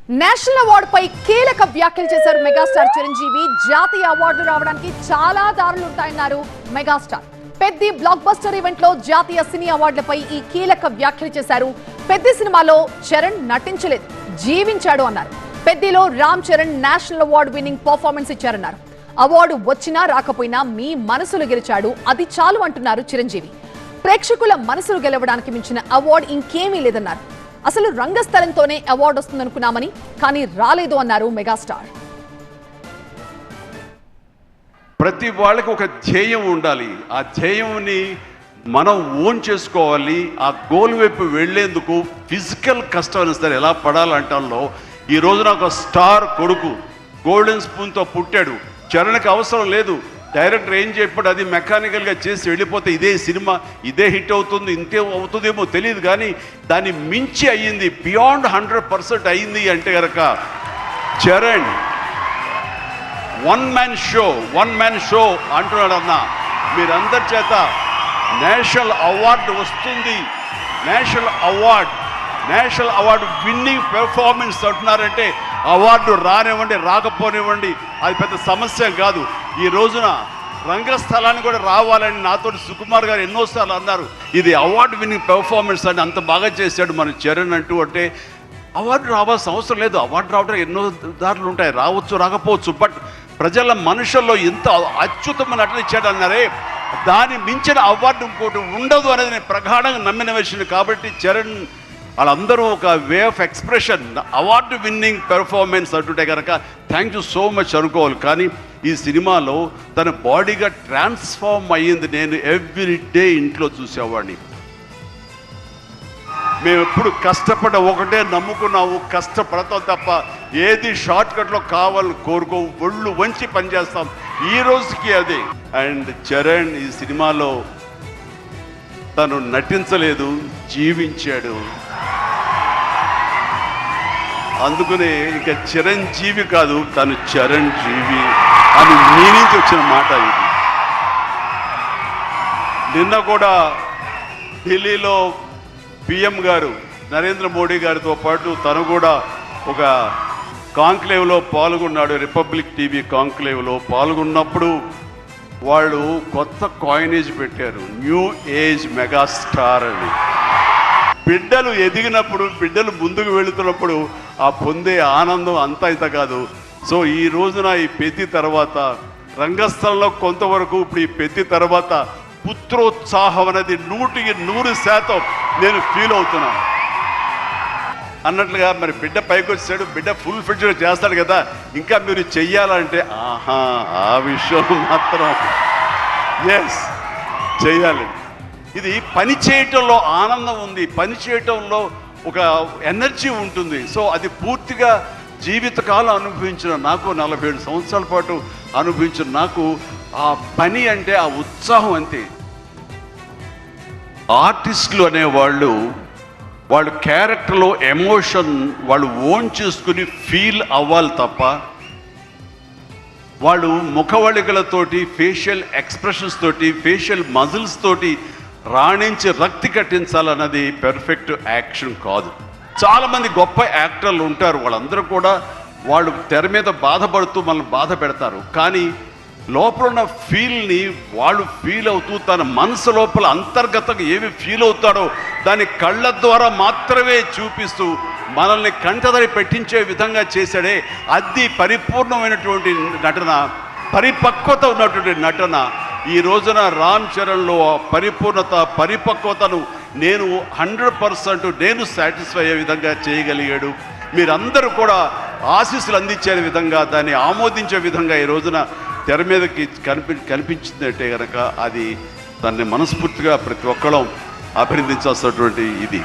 National award పై కీలక వ్యాఖ్యలు చేశారు మెగాస్టార్ చిరంజీవి. జాతీయ అవార్డులు రావడానికి చాలా దారులు ఉంటాయన్నారు megastar. Peddi blockbuster event లో జాతీయ సినీ అవార్డులపై ఈ కీలక వ్యాఖ్యలు చేశారు. పెద్ది సినిమాలో చరణ్ నటించలేదు, జీవించాడు అన్నారు. పెద్దిలో Ram Charan national award winning performance ఇచ్చారన్నారు. అవార్డు వచ్చినా రాకపోయినా మీ మనసులు గెలిచాడు, అది చాలు అంటున్నారు చిరంజీవి. ప్రేక్షకుల మనసులు గెలవడానికి మించిన అవార్డు ఇంకేమీ లేదన్నారు. అసలు రంగస్థలంతోనే అవార్డు వస్తుందనుకున్నామని, కానీ రాలేదు అన్నారు మెగాస్టార్. ప్రతి వాళ్ళకి ఒక ధ్యేయం ఉండాలి. ఆ ధ్యేయంని మనం ఓన్ చేసుకోవాలి. ఆ గోల్ వైపు వెళ్లేందుకు ఫిజికల్ కష్టం అయినా సరే ఎలా పడాలంటాలో ఈ రోజున ఒక స్టార్ కొడుకు గోల్డెన్ స్పూన్తో పుట్టాడు. చరణ్కి అవసరం లేదు. డైరెక్టర్ ఏం చెప్పాడు అది మెకానికల్గా చేసి వెళ్ళిపోతే ఇదే సినిమా ఇదే హిట్ అవుతుంది, ఇంతే అవుతుందేమో తెలియదు, కానీ దాన్ని మించి అయ్యింది. బియాండ్ 100% అయింది అంటే కనుక చరణ్ వన్ మ్యాన్ షో అంటున్నాడు అన్న. మీరందరి చేత నేషనల్ అవార్డు వస్తుంది, నేషనల్ అవార్డు విన్నింగ్ పెర్ఫార్మెన్స్ అంటున్నారంటే అవార్డు రానివ్వండి రాకపోనివ్వండి అది పెద్ద సమస్య కాదు. ఈ రోజున రంగస్థలాన్ని కూడా రావాలని నాతో సుకుమార్ గారు ఎన్నోసార్లు అన్నారు. ఇది అవార్డు విన్నింగ్ పెర్ఫార్మెన్స్ అని అంత బాగా చేశాడు మన చరణ్ అంటూ. అంటే అవార్డు రావాల్సిన అవసరం లేదు. అవార్డు రావడం ఎన్నో దారులు ఉంటాయి, రావచ్చు రాకపోవచ్చు. బట్ ప్రజల మనుషుల్లో ఎంత అత్యుత్తమ నటన ఇచ్చాడు అన్నారే, దాన్ని మించిన అవార్డు ఇంకోటి ఉండదు అనేది నేను ప్రగాఢంగా నమ్మిన విషయం. కాబట్టి చరణ్ వాళ్ళందరూ ఒక way of expression award winning performance అంటుంటే కనుక థ్యాంక్ యూ సో మచ్ అనుకోవాలి. కానీ ఈ సినిమాలో తన బాడీగా ట్రాన్స్ఫార్మ్ అయ్యింది. నేను ఎవ్రీ డే ఇంట్లో చూసేవాడిని. మేము ఎప్పుడు కష్టపడ ఒకటే నమ్ముకున్నాము, కష్టపడతాం తప్ప ఏది షార్ట్ కట్లో కావాలని కోరుకో, ఒళ్ళు వంచి పనిచేస్తాం. ఈ రోజుకి అదే. అండ్ చరణ్ ఈ సినిమాలో తను నటించలేదు, జీవించాడు. అందుకనే ఇక చిరంజీవి కాదు, తను చరణ్ జీవి అని మీ నుంచి వచ్చిన మాట ఇది. నిన్న కూడా ఢిల్లీలో పిఎం గారు నరేంద్ర మోడీ గారితో పాటు తను కూడా ఒక కాంక్లేవ్లో పాల్గొన్నాడు. రిపబ్లిక్ టీవీ కాంక్లేవ్లో పాల్గొన్నప్పుడు వాళ్ళు కొత్త కాయినేజ్ పెట్టారు, న్యూ ఏజ్ మెగాస్టార్ అని. బిడ్డలు ఎదిగినప్పుడు, బిడ్డలు ముందుకు వెళుతున్నప్పుడు ఆ పొందే ఆనందం అంతా ఇంత కాదు. సో ఈ రోజున ఈ పెద్ది తర్వాత రంగస్థలంలో కొంతవరకు, ఇప్పుడు ఈ పెద్ది తర్వాత పుత్రోత్సాహం అనేది 100% నేను ఫీల్ అవుతున్నాను. అన్నట్లుగా మరి బిడ్డ పైకి వచ్చాడు, బిడ్డ ఫుల్ ఫిట్గా చేస్తాడు కదా, ఇంకా మీరు చెయ్యాలంటే ఆ విషయం మాత్రం ఎస్ చెయ్యాలి. ఇది పని చేయటంలో ఆనందం ఉంది, పని చేయటంలో ఒక ఎనర్జీ ఉంటుంది. సో అది పూర్తిగా జీవితకాలం అనుభవించిన నాకు, 47 సంవత్సరాల పాటు అనుభవించిన నాకు ఆ పని అంటే ఆ ఉత్సాహం అంతే. ఆర్టిస్టులు అనేవాళ్ళు వాళ్ళు క్యారెక్టర్లో ఎమోషన్ వాళ్ళు ఓన్ చేసుకుని ఫీల్ అవ్వాలి తప్ప వాళ్ళు ముఖవళికలతోటి, ఫేషియల్ ఎక్స్ప్రెషన్స్ తోటి, ఫేషియల్ మజిల్స్ తోటి రాణించి రక్తి కట్టించాలన్నది పెర్ఫెక్ట్ యాక్షన్ కాదు. చాలామంది గొప్ప యాక్టర్లు ఉంటారు, వాళ్ళందరూ కూడా వాళ్ళు తెర మీద బాధపడుతూ మనల్ని బాధ పెడతారు. కానీ లోపల ఉన్న ఫీల్ని వాళ్ళు ఫీల్ అవుతూ తన మనసు లోపల అంతర్గతంగా ఏమి ఫీల్ అవుతాడో దాన్ని కళ్ళ ద్వారా మాత్రమే చూపిస్తూ మనల్ని కంటదరి పెట్టించే విధంగా చేశాడే, అది పరిపూర్ణమైనటువంటి నటన, పరిపక్వత ఉన్నటువంటి నటన. ఈ రోజున రామ్ చరణ్లో పరిపూర్ణత, పరిపక్వతను నేను 100% నేను సాటిస్ఫై అయ్యే విధంగా చేయగలిగాడు. మీరందరూ కూడా ఆశీస్సులు అందించే విధంగా, దాన్ని ఆమోదించే విధంగా ఈ రోజున తెర మీదకి కనిపించిందంటే కనుక అది దాన్ని మనస్ఫూర్తిగా ప్రతి ఒక్కళ్ళం అభినందించాల్సినటువంటి ఇది.